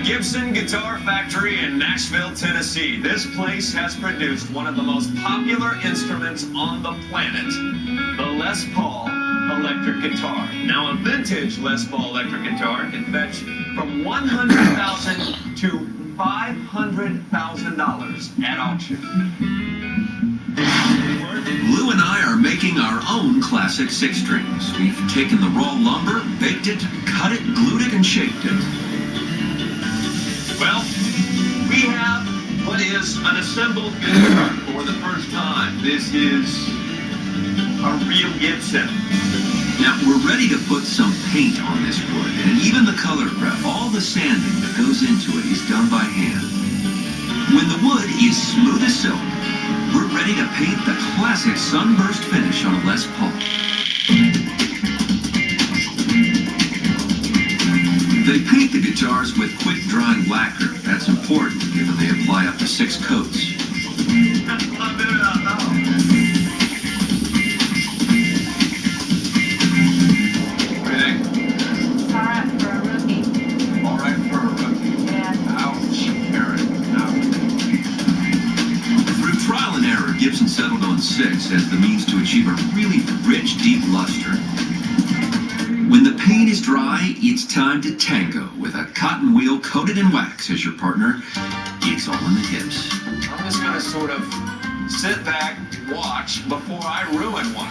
Gibson Guitar Factory in Nashville, Tennessee. This place has produced one of the most popular instruments on the planet, the Les Paul electric guitar. Now, a vintage Les Paul electric guitar can fetch from $100,000 to $500,000 at auction. Lou and I are making our own classic six strings. We've taken the raw lumber, baked it, cut it, glued it, and shaped it. Well, we have what is an assembled guitar for the first time. This is a real Gibson. Now, we're ready to put some paint on this wood, and even the color prep, all the sanding that goes into it is done by hand. When the wood is smooth as silk, we're ready to paint the classic sunburst finish on a Les Paul. They paint the guitars with quick-drying lacquer. That's important, given they apply up to 6 coats. Gibson settled on 6 as the means to achieve a really rich, deep luster. When the paint is dry, it's time to tango with a cotton wheel coated in wax as your partner. It's all in the hips. I'm just going to sort of sit back, watch before I ruin one.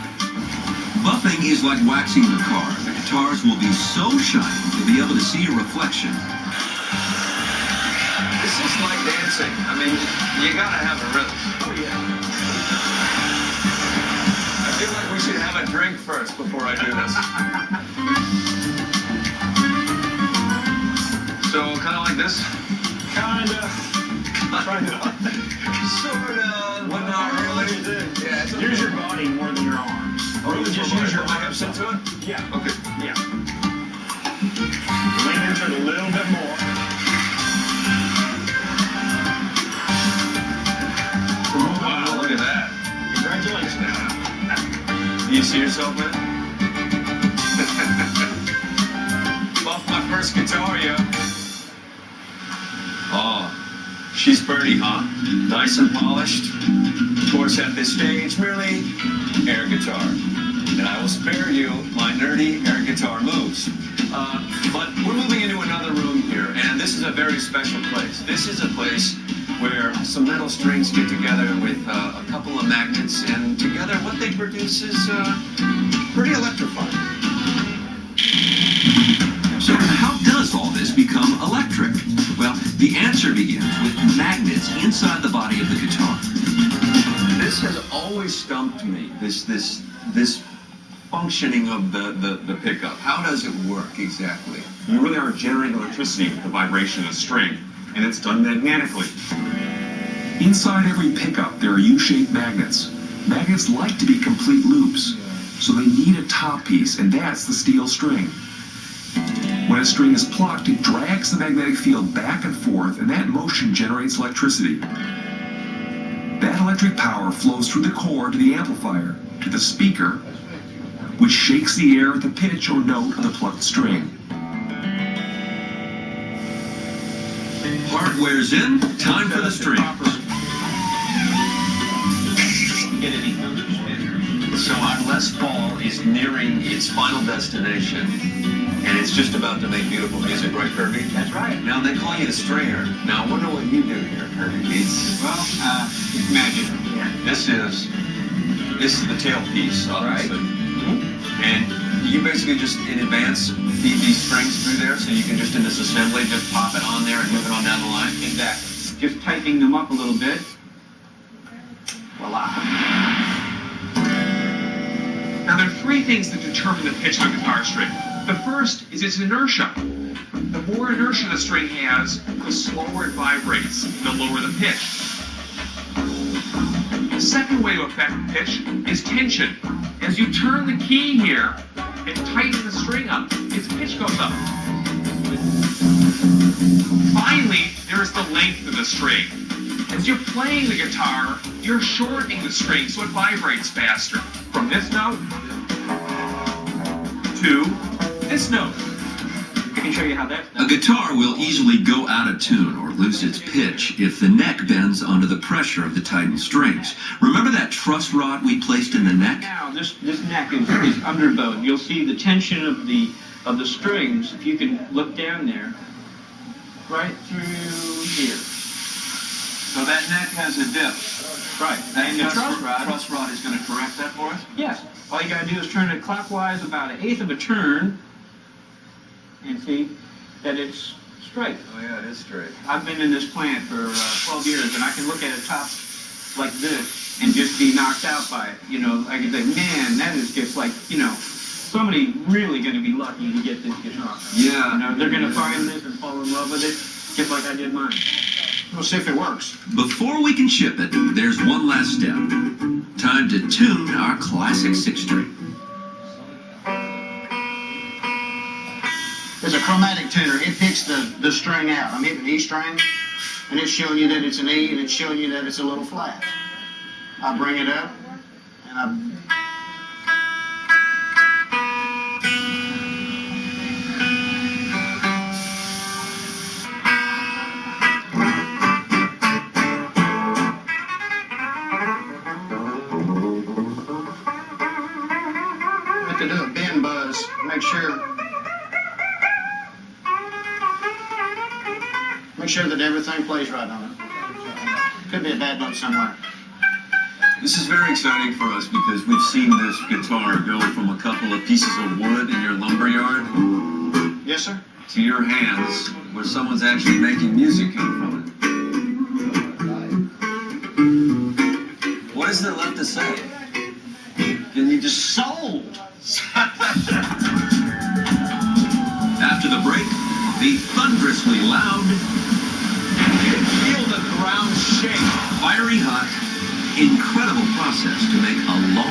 Buffing is like waxing the car. The guitars will be so shiny you'll be able to see your reflection. This is like dancing. I mean, you got to have a rhythm. Oh, yeah. I feel like we should have a drink first before I do this. So, kind of like this? Kind of. Sort of. But not really. Yeah, Use your body more than your arms. Oh, really just use your hips into it? Yeah. Okay. Yeah. Lean into it a little bit more. Wow, look at that. Congratulations. You see yourself in it? Buff my first guitar, yeah. Oh, she's pretty, huh? Nice and polished. Of course, at this stage, merely air guitar. And I will spare you my nerdy air guitar moves. But we're moving into another room here, and this is a very special place. This is a place where some metal strings get together with a couple of magnets, and together what they produce is pretty electrifying. So how does all this become electric? Well, the answer begins with magnets inside the body of the guitar. This has always stumped me, this functioning of the pickup. How does it work exactly? You really are generating electricity with the vibration of the string, and it's done magnetically. Inside every pickup, there are U-shaped magnets. Magnets like to be complete loops, so they need a top piece, and that's the steel string. When a string is plucked, it drags the magnetic field back and forth, and that motion generates electricity. That electric power flows through the core to the amplifier, to the speaker, which shakes the air at the pitch or note of the plucked string. Hardware's in, time for the strings. So our Les Paul is nearing its final destination, and it's just about to make beautiful music, right, Kirby? That's right. Now, they call you the stringer. Now, I wonder what you do here, Kirby. Well, magic. Yeah. This is the tailpiece, obviously. Right. And you basically just, in advance, feed these strings through there, so you can just, in this assembly, just pop it on there and move it on down the line? Exactly. Just tightening them up a little bit. Voila. Now, there are 3 things that determine the pitch on a guitar string. The first is its inertia. The more inertia the string has, the slower it vibrates, the lower the pitch. The second way to affect the pitch is tension. As you turn the key here and tighten the string up, its pitch goes up. Finally, there is the length of the string. As you're playing the guitar, you're shortening the string so it vibrates faster. From this note to this note. can show you how that's A done. guitar will easily go out of tune or lose its pitch if the neck bends under the pressure of the tightened strings. Remember that truss rod we placed in the neck? Now, this neck is underbowed. You'll see the tension of the strings, if you can look down there, right through here. So that neck has a dip. Right. And the truss rod, is going to correct that for us? yes. All you gotta do is turn it clockwise about 1/8 of a turn and see that it's straight. Oh yeah, it is straight. I've been in this plant for 12 years, and I can look at a top like this and just be knocked out by it. You know, I can say, man, that is just like, you know, somebody really going to be lucky to get this guitar. Yeah. You know, they're going to find this and fall in love with it, just like I did mine. We'll see if it works. Before we can ship it, there's one last step. Time to tune our classic 6-string. There's a chromatic tuner. It picks the string out. I'm hitting E string, and it's showing you that it's an E, and it's showing you that it's a little flat. I bring it up, and I... have to do a bend buzz. Make sure that everything plays right on it. Could be a bad note somewhere. This is very exciting for us because we've seen this guitar go from a couple of pieces of wood in your lumber yard Yes, sir? to your hands where someone's actually making music come from it. What is there left to say? Can you just... Sold! After the break, the thunderously loud, Feel the ground shake. fiery hot, incredible process to make a long